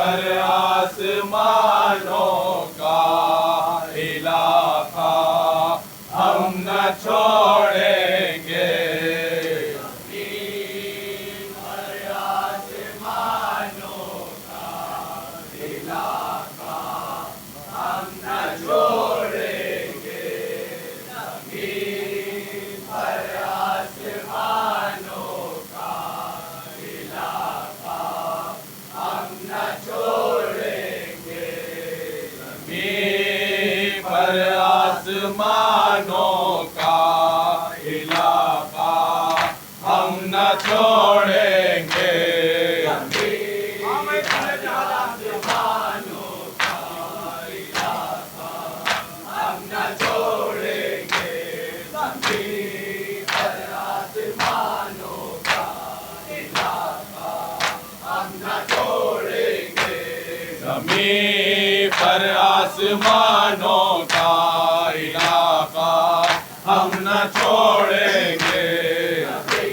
पर आसमानों का इलाका हम न छोड़ेंगे। जमीन पर आसमानों का इलाका हम न छोड़ेंगे। जमीन पर आसमानों का इलाका हम न छोड़ेंगे। जमीन पर आसमानों का इलाका हम न छोड़ेंगे। जमीन पर आसमानों का इलाका हम न छोड़ेंगे। जमीन पर आसमानों का इलाका हम न छोड़ेंगे। जमीन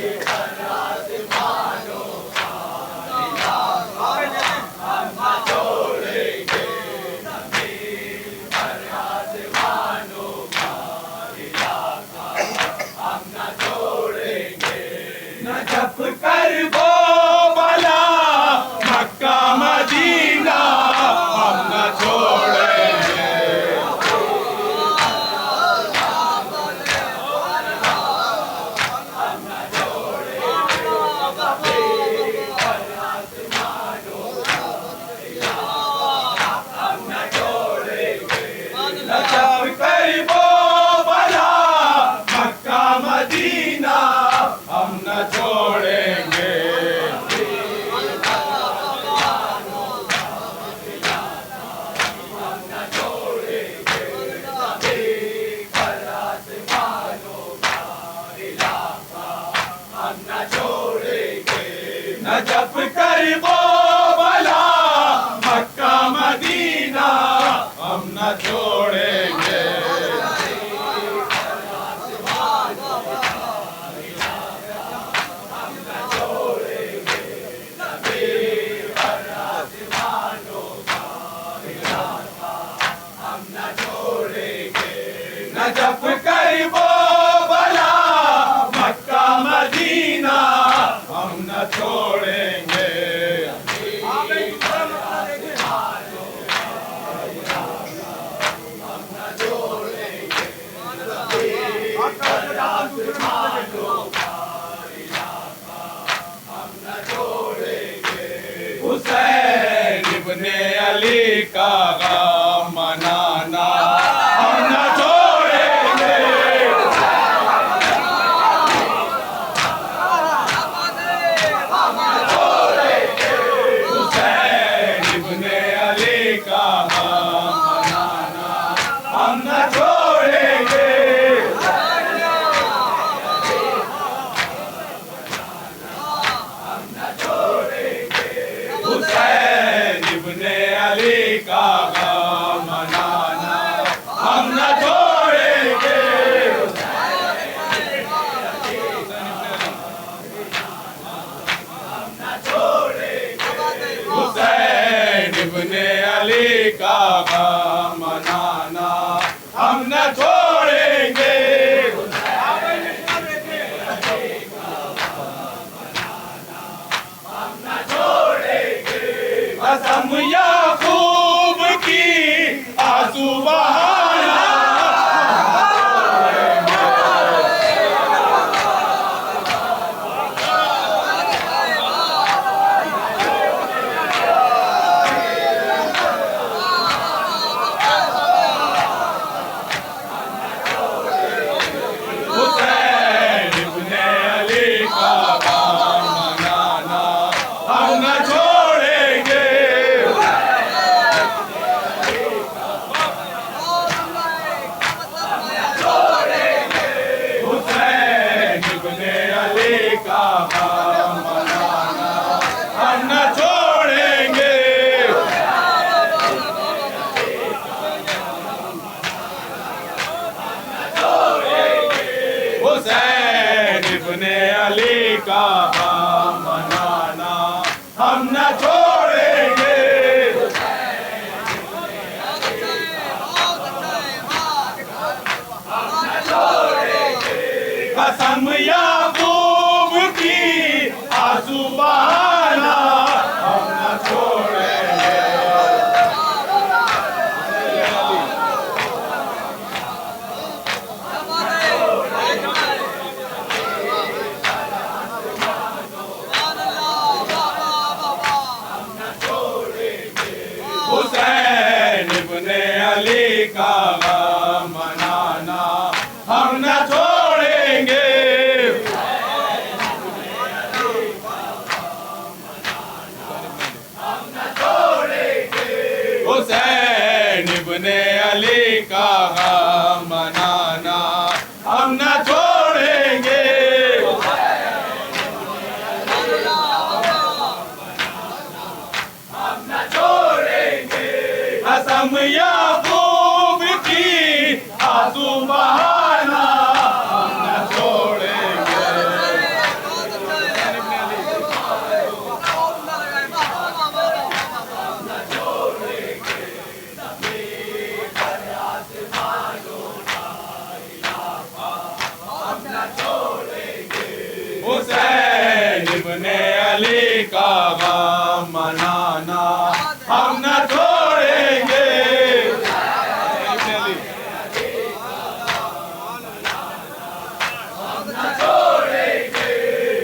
पर आसमानों का इलाका हम न छोड़ेंगे। जमीन पर आसमानों का इलाका हम न छोड़ेंगे। जमीन पर आसमानों का इलाका हम न छोड़ेंगे। नजफ कर वो भला मक्का मदीना हम न छोड़ेंगे। नजफ कर वो भला मक्का मदीना हम न छोड़ेंगे। नजफ कर वो भला मक्का मदीना हम न छोड़ेंगे। नजफ कर वो भला मक्का मदीना हम न छोड़ेंगे। हुसैन इब्ने अली का गम मनाना हम न छोड़ेंगे। हुसैन इब्ने अली का गम मनाना हम न छोड़ेंगे। हुसैन इब्ने अली का गम मनाना हम न छोड़ेंगे। हुसैन इब्ने अली का गम मनाना हम न छोड़ेंगे। कसम याकूब की आंसू बहाना हुसैन इब्ने अली का गम मनाना हम न छोड़ेंगे। हुसैन इब्ने अली का गम मनाना हम न छोड़ेंगे। हुसैन इब्ने अली का गम मनाना हम न छोड़ेंगे। कसम याकूब की आंसू बहाना हम न छोड़ेंगे। हुसैन इब्ने अली का गम मनाना हम न छोड़ेंगे। हुसैन इब्ने अली का गम मनाना हम न छोड़ेंगे। कसम याकूब की आंसू बहाना हम न छोड़ेंगे। हुसैन इब्ने अली का गम मनाना हम न छोड़ेंगे।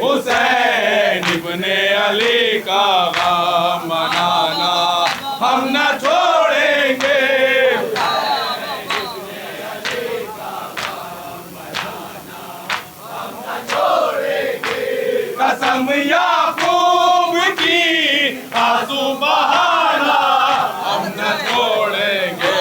हुसैन इब्ने अली का गम मनाना हम न छोड़ेंगे। कसम याकूब की आंसू बहाना हम न छोड़ेंगे।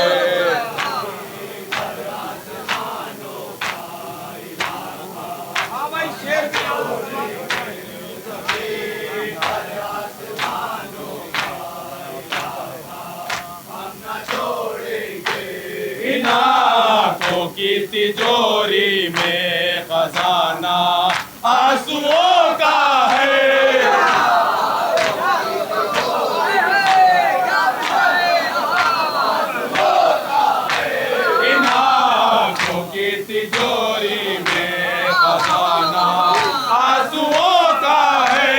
इन आँखों की तिजोरी में खजाना आंसुओं का है। इन आँखों की तिजोरी में खजाना आंसुओं का है।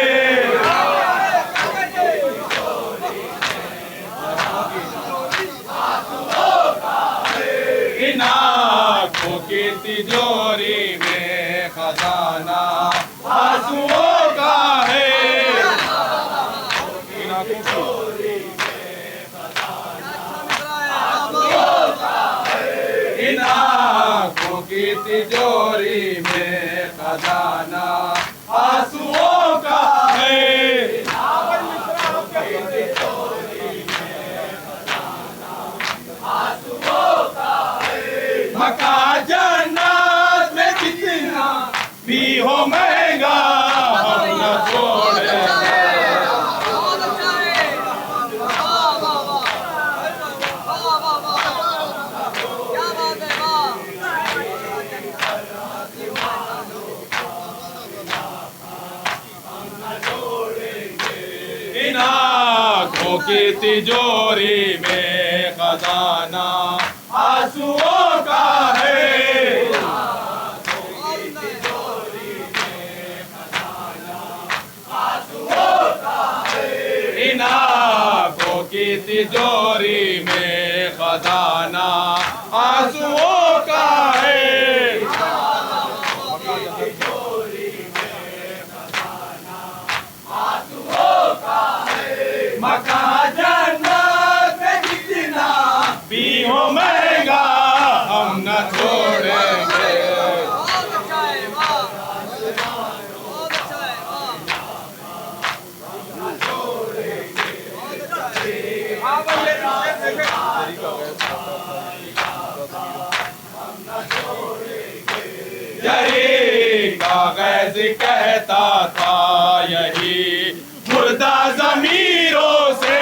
इन आँखों की तिजोरी में खजाना आंसुओं का है। इन आँखों की तिजोरी में खजाना आंसुओं का है। मक्का जन्नत में जितना भी हो महंगा हम न छोड़ेंगे। इन आँखों की तिजोरी में खजाना आंसुओं का है। इन आँखों की तिजोरी में खजाना आंसुओं का है। मक्का जन्नत में जितना भी हो महंगा हम न छोड़ेंगे। यही कागज कहता था यही मुर्दा ज़मीरों से।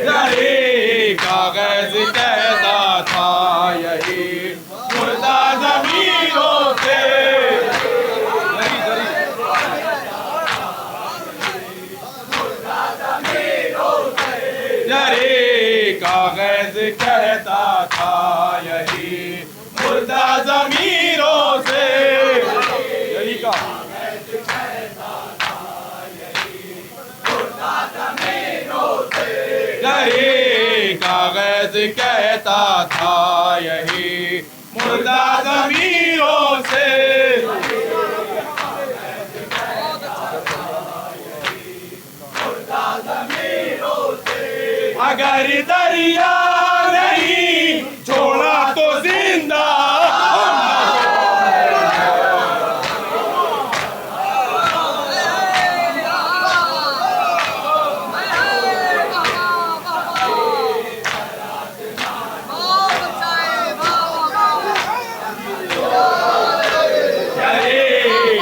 यही कागज कहता था यही मुर्दा ज़मीरों से। कागज कहता था यही मुर्दा ज़मीरों से, यही का यही कागज कहता था यही मुर्दा ज़मीरों से। अगर दरिया नहीं छोड़ा तो जिंदा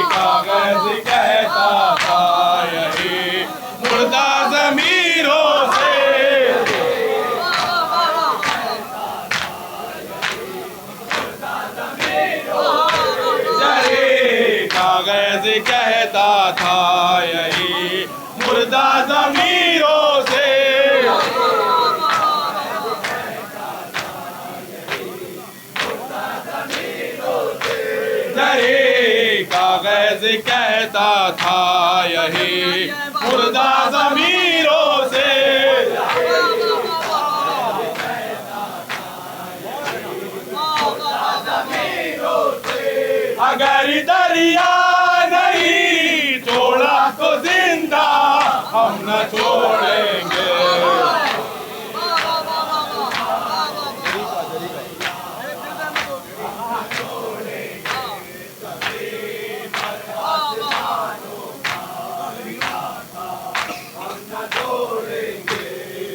कागज कहता था यही मुर्दा ज़मीरों से। कागज कहता था यही मुर्दा ज़मीरों से। कागज कहता था यही मुर्दा ज़मीरों से। अगर दरिया नहीं छोड़ा तो जिंदा हम न छोड़ेंगे।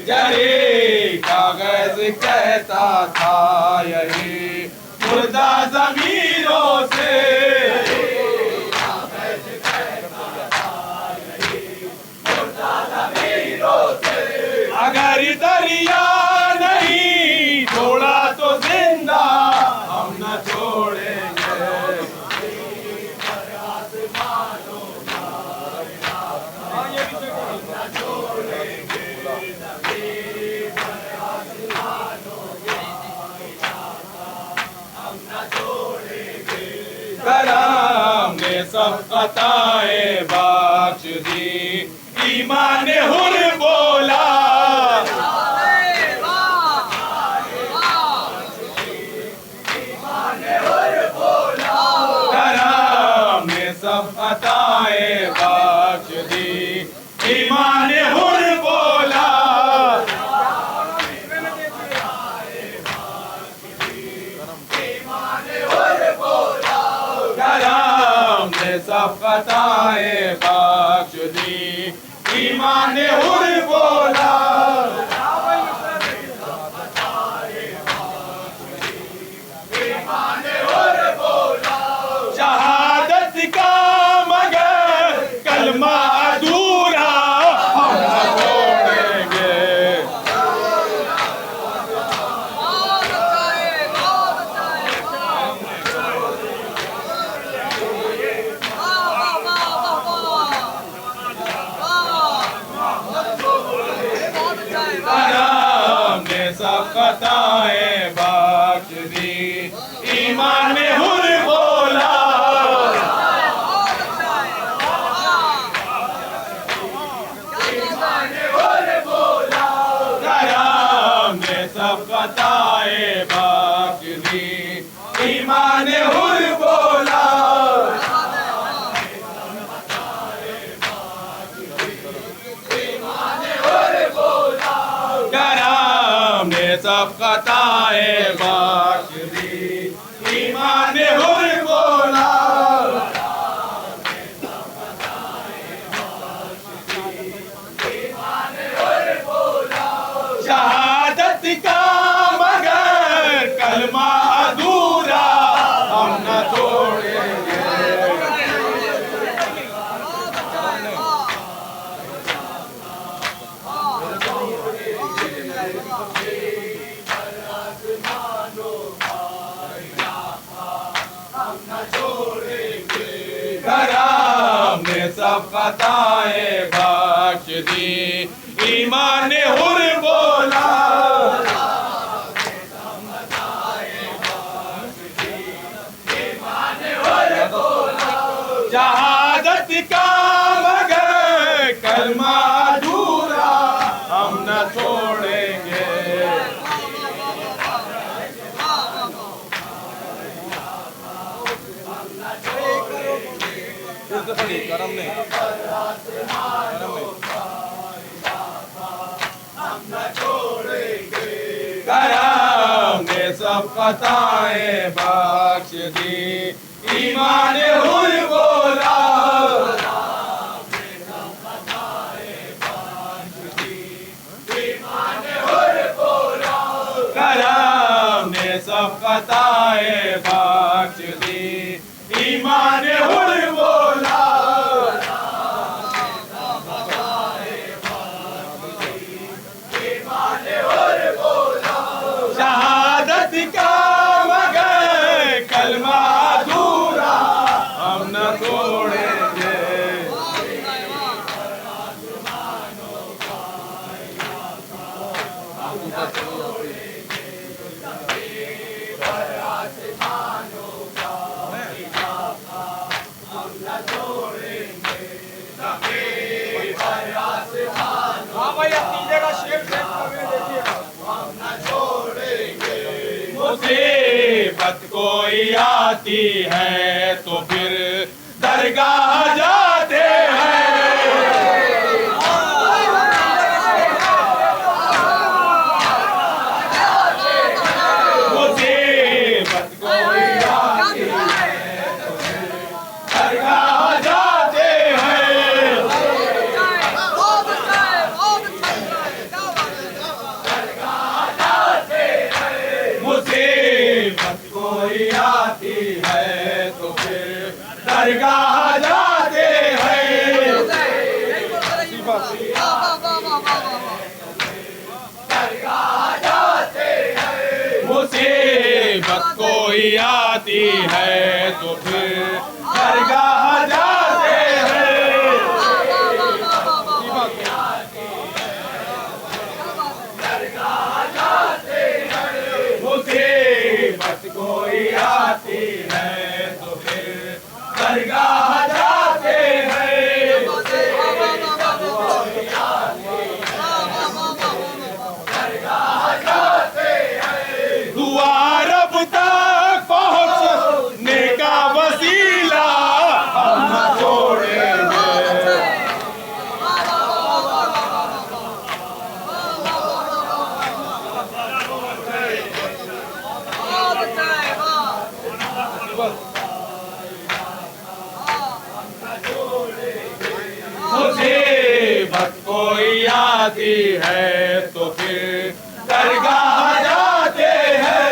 जरे कागज कहता था यही मुर्दा ज़मीरों से। अगर दरिया नहीं छोड़ा तो जिंदा हम न छोड़ेंगे। कलाम ने सब खताएं बख्श दी, ईमान हुर बोला। कलाम ने सब खताएं बख्श दी, ईमान हुर बोला। कलाम ने सब खताएं बख्श दी, ईमान हुर बोला। शहादत का मगर कलमा अधूरा हम न छोड़ेंगे। कलाम ने सब खताएं बख्श दी, ईमान हुर बोला। कलाम ने सब खताएं बख्श दी, ईमान हुर बोला। कलाम ने सब खताएं बख्श दी, ईमान हुर बोला। शहादत का मगर कलमा अधूरा हम न छोड़ेंगे। कलाम ने सब खताएं बख्श दी, ईमान हुर बोला। शहादत का मगर कलमा अधूरा हम न छोड़ेंगे। गरम नहीं, करम ने सब खताएं बख्श दी, ईमान हुर बोला। करम ने सब खताएं बख्श दी, ईमान हुर बोला। शहादत का मगर कलमा अधूरा हम न छोड़ेंगे। हाँ भाई, अपनी जगह शेर मुसीबत कोई आती है तो फिर दरगाह जाते हैं। मुसीबत कोई आती है तो फिर दरगाह जाते हैं। मुसीबत कोई आती है तो फिर दरगाह जाते हैं। मुसीबत कोई आती है तो फिर दरगाह जाते हैं। मुसीबत कोई आती है तो फिर दरगाह जाते हैं। दुआ रब तक पहुंचने का वसीला हम न छोड़ेंगे। मुसीबत कोई आती है तो फिर दरगाह जाते हैं।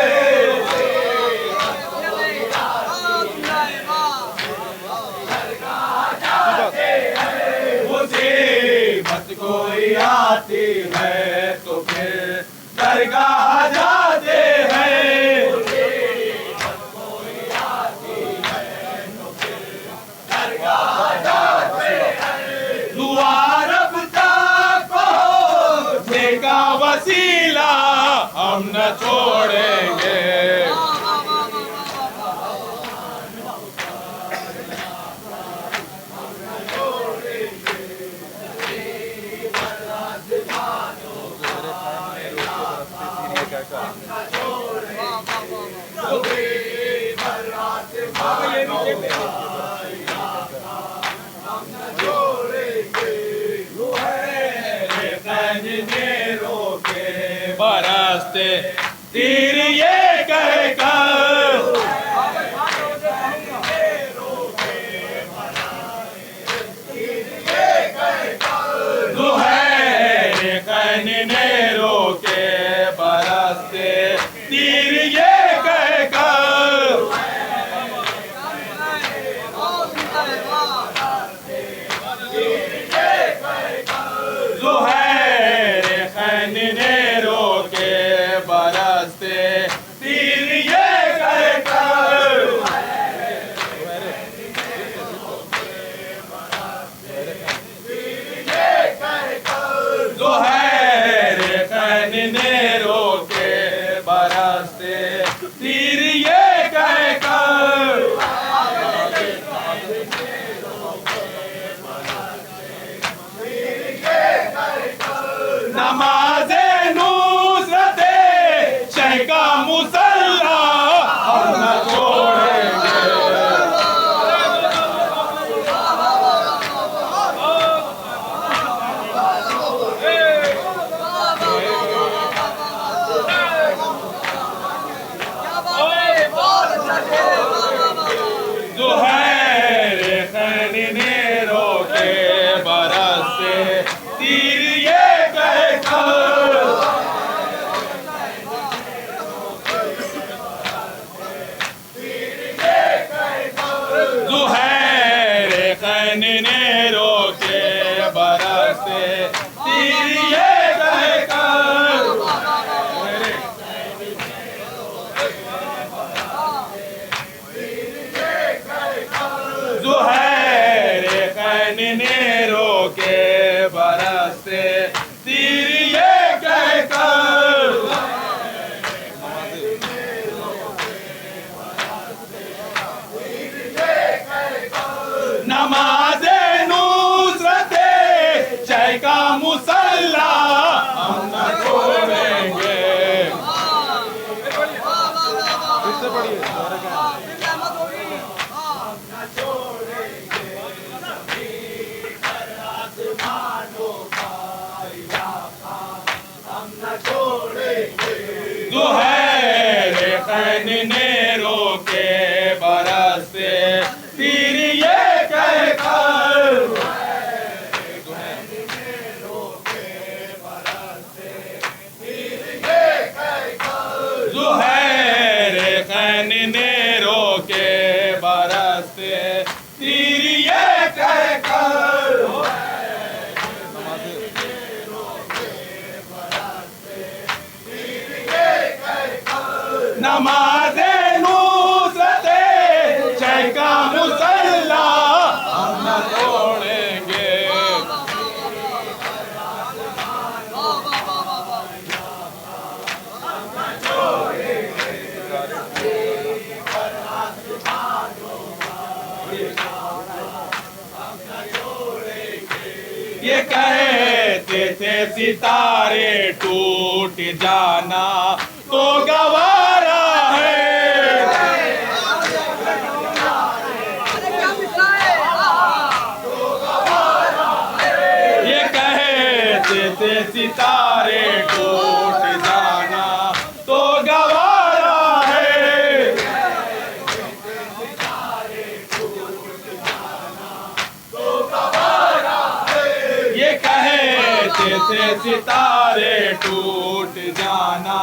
मुसीबत कोई आती है तो फिर दरगाह जाते हैं। दुआ रब तक पहुंचने का वसीला हम न छोड़ेंगे। बरसते तीर ये कहकर दुहैर कहने रोके, बरसते तीर ये कहकर। दुहैर कहने रोके, बरसते कननेरों के बरसते तीर ये कहकर ज़ुहैर कननेरों के बरसते तीर ये कहकर नमाज़े नुसरते शय का मुसल्ला हम न छोड़ेंगे। ज़ुहैर कननेरों के बरसते तीर ये कहकर ज़ुहैर कननेरों के बरसते तीर ये कहकर नमाज़े नुसरते शय का मुसल्ला हम न छोड़ेंगे। ये कहते थे सितारे टूट जाना तो गवारा है। ये कहते थे सितारे टूट जाना तो गवारा है। ये कहते थे सितारे टूट जाना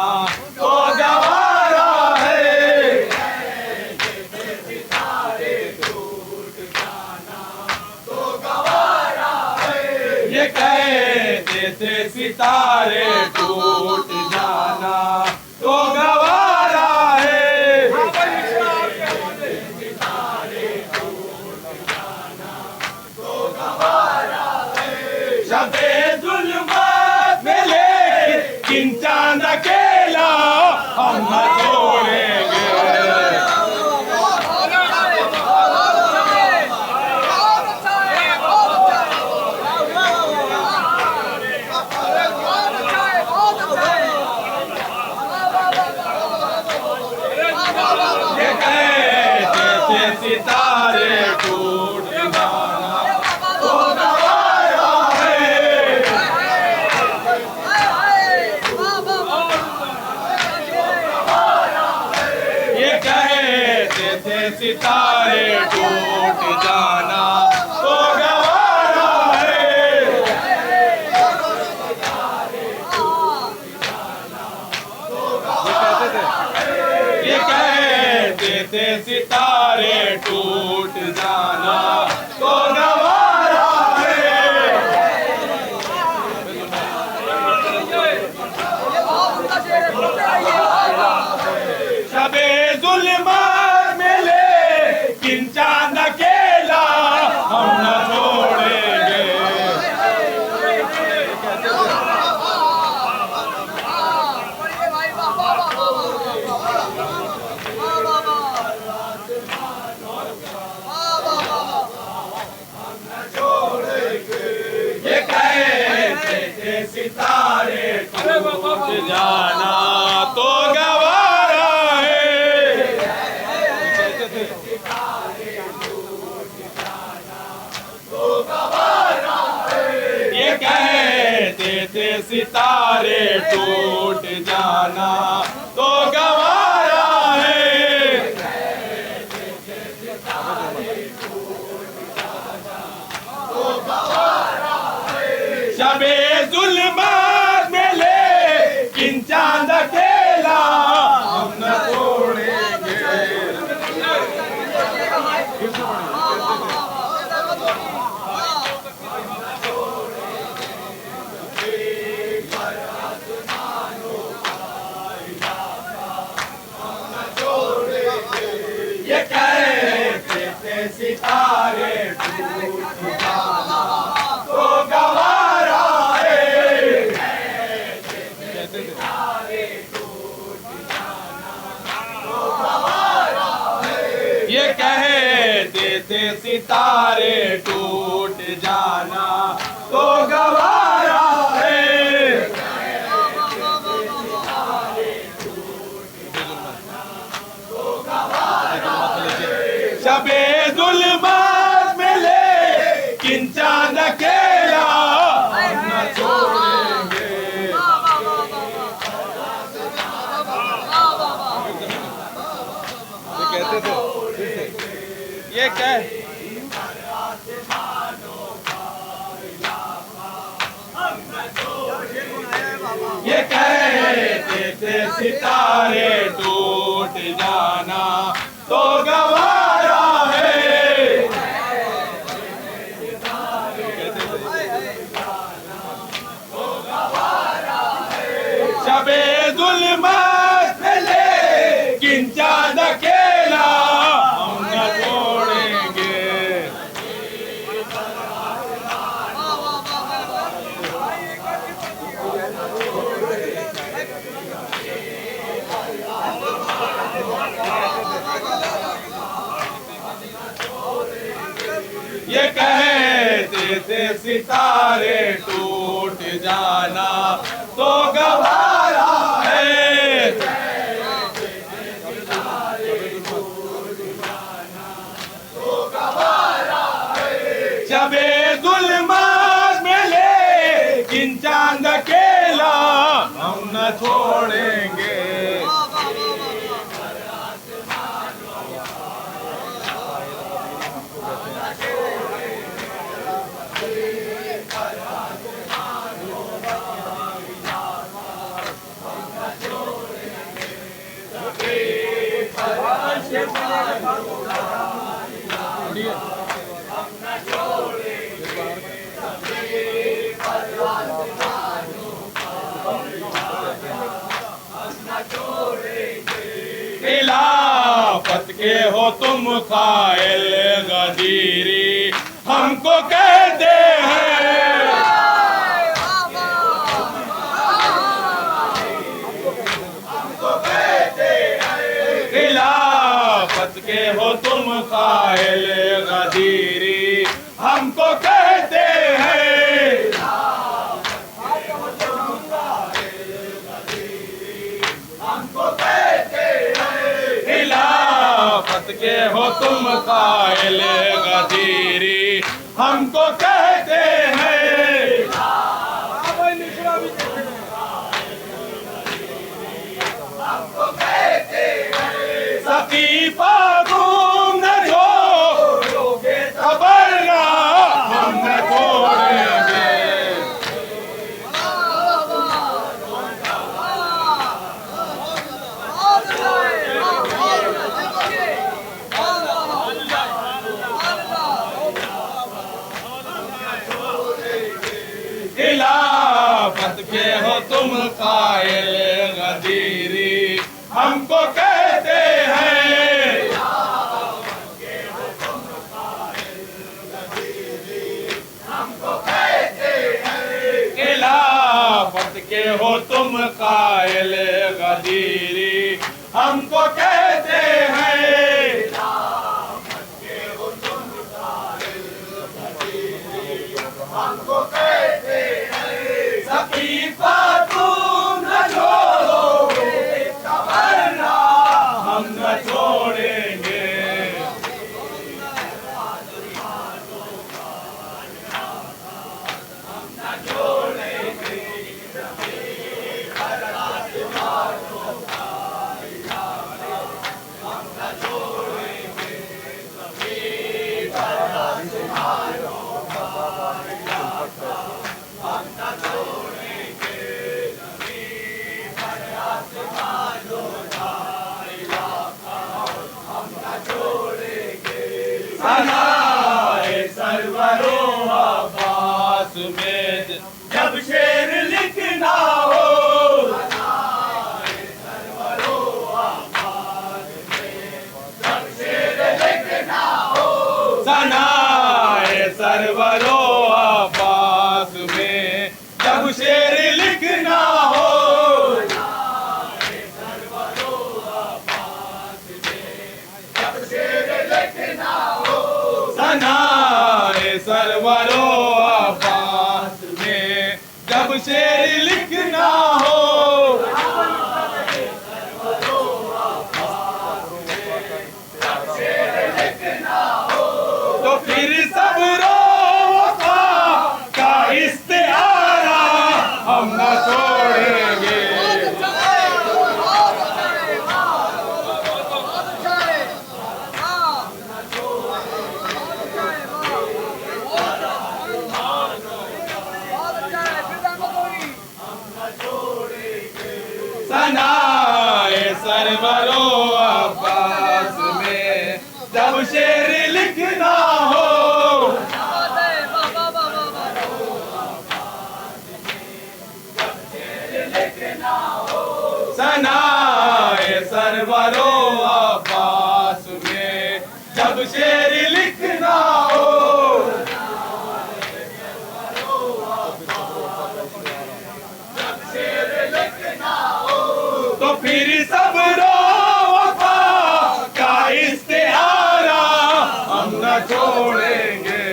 तो गवारा है। ये कहते थे सितारे टूट जाना तो गवारा है। शबे जुल्मत में लेकिन चांद अकेला हम न छोड़ेंगे। ये कहते थे सितारे टूट जाना तो गवारा है। ये कहते थे सितारे टूट जाना तो गवारा है। ये कहते थे सितारे टूट जाना तो गवारा है। शबे जुल्मत में लेकिन चांद अकेला हम न छोड़ेंगे। ये कहते थे सितारे टूट जाना तो गवारा है। ये कहते थे सितारे टूट जाना तो गवारा है। शबे जुल्मत में लेकिन चांद अकेला हम न छोड़ेंगे। ये कहते थे सितारे टूट जाना तो गवारा है। ये कहते थे सितारे टूट जाना तो गवारा है। शबे जुल्मात में लेकिन चांद अकेला हम न छोड़ेंगे। ये कहते थे, ये क्या है? ये कहते थे सितारे टूट जाना तो गवारा है। शबे जुल्मात में लेकिन चांद अकेला हम न छोड़ेंगे। ये कहते थे सितारे टूट जाना तो गवारा है। शबे जुल्मात में लेकिन चांद अकेला हम न छोड़ेंगे। खिलाफत के हो तुम कायल गदीरी हमको कहते हैं। खिलाफत के हो तुम कायल गदीरी हमको कहते हैं। खिलाफत के हो तुम कायल गदीरी हमको कहते हैं। सकीफा तुम न छोड़ोगे खबरना हम न छोड़ेंगे। खिलाफत के हो तुम कायल गदीरी हमको कहते हैं। खिलाफत के हो तुम कायल गदीरी हमको कहते हैं। हमको कहते हैं। सकीफा तुम न छोड़ोगे वरना हम न छोड़ेंगे। सनाए सरवरो अब्बास में जब शेर लिखना हो। सनाए सरवरो अब्बास में जब शेर सरवरों अब्बास में जब शेर लिखना हो, तो फिर सबरों का इस्तिआरा हम न छोड़ेंगे। सनाए सरवरों अब्बास में जब शेर लिखना हो, सनाए सरवरों अब्बास में जब शेर लिखना हो, तो फिर सबरों का इस्तिआरा हम न छोड़ेंगे।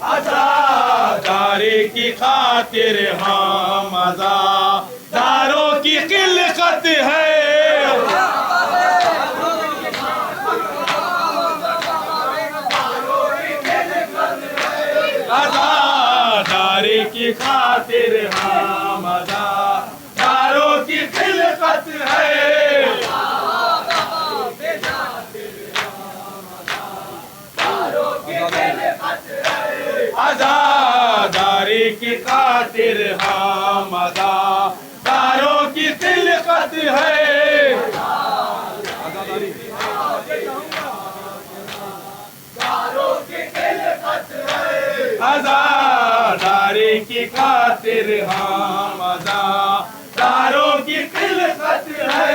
आज़ादारी की खातिर हम आज़ादारों की खिलकत है, आज़ादारी की खातिर हम आज़ादारों की खिलकत है। आज़ादारी की खातिर हम आज़ादारों की खिलकत है। आज़ादारी की खातिर हम आज़ादारों की खिलकत है।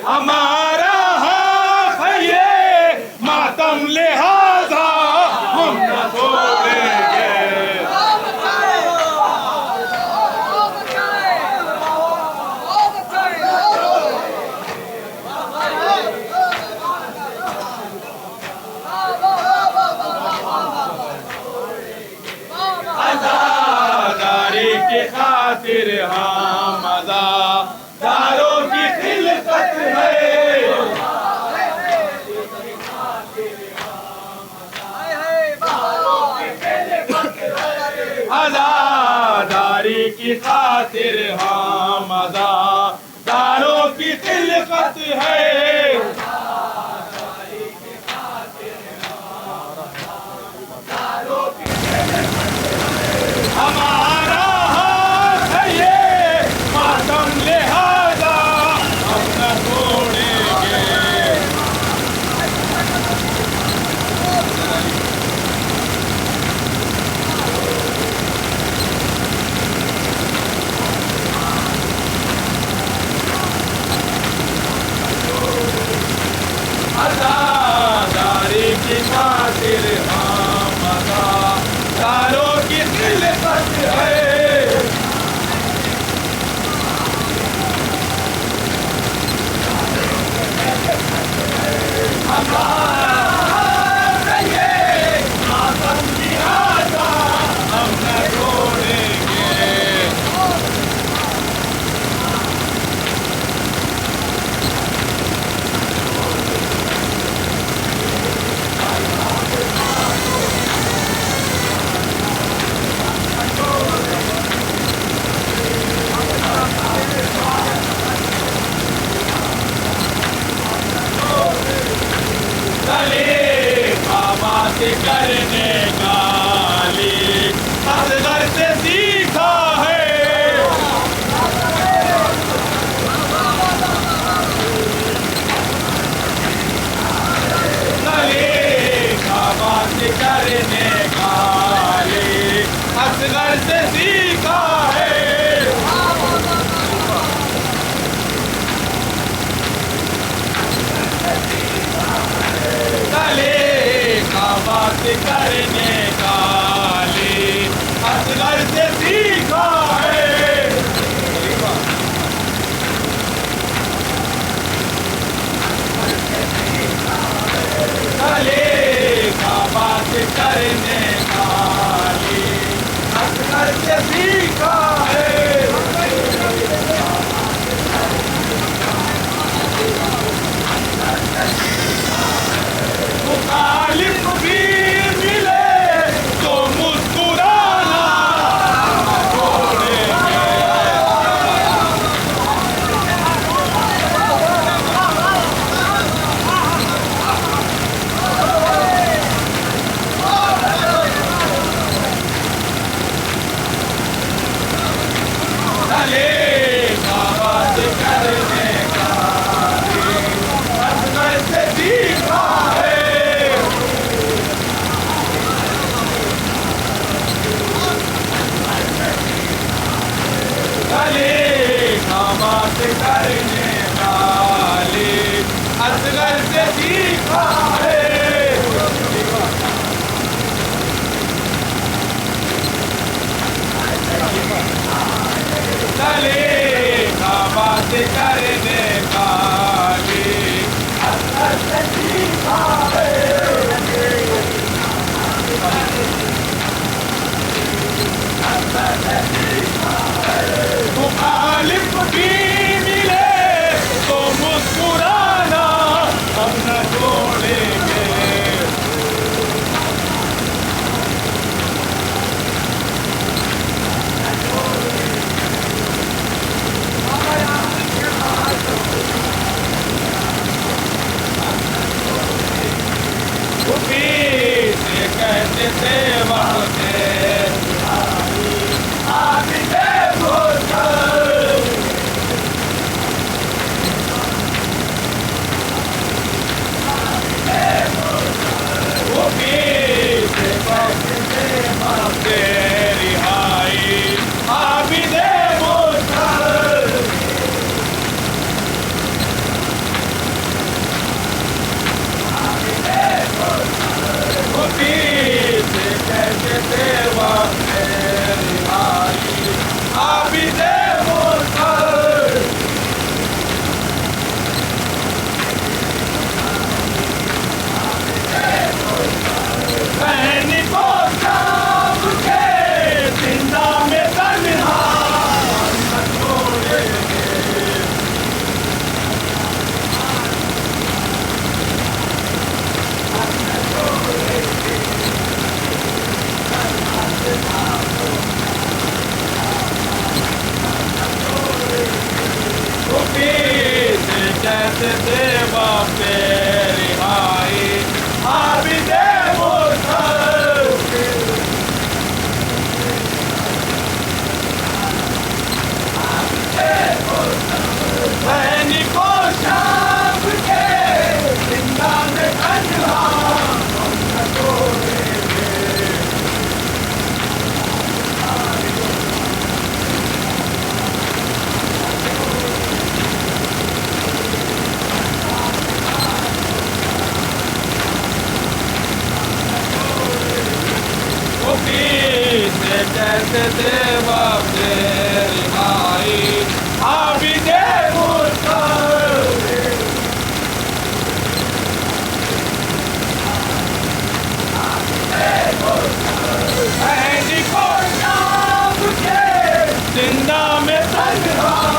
हमारा हक है ये मातम लिहाजा हम न छोड़ेंगे। आज़ादारी की खातिर हम आज़ादारों की खिलकत है। आज़ादारी की खातिर हम आज़ादारों की खिलकत है। हमारा हक है ये मातम लिहाजा हम न छोड़ेंगे। सलीका बात करने वाले असगर से सीखा है। सलीका बात करने वाले असगर से सीखा है। मुखालिफ भी मिले तो मुस्कुराना हम न छोड़ेंगे। से कहते थे वहाँ से कहते थे बाप तेरी भाई आबिदे जिंदा में तन्हा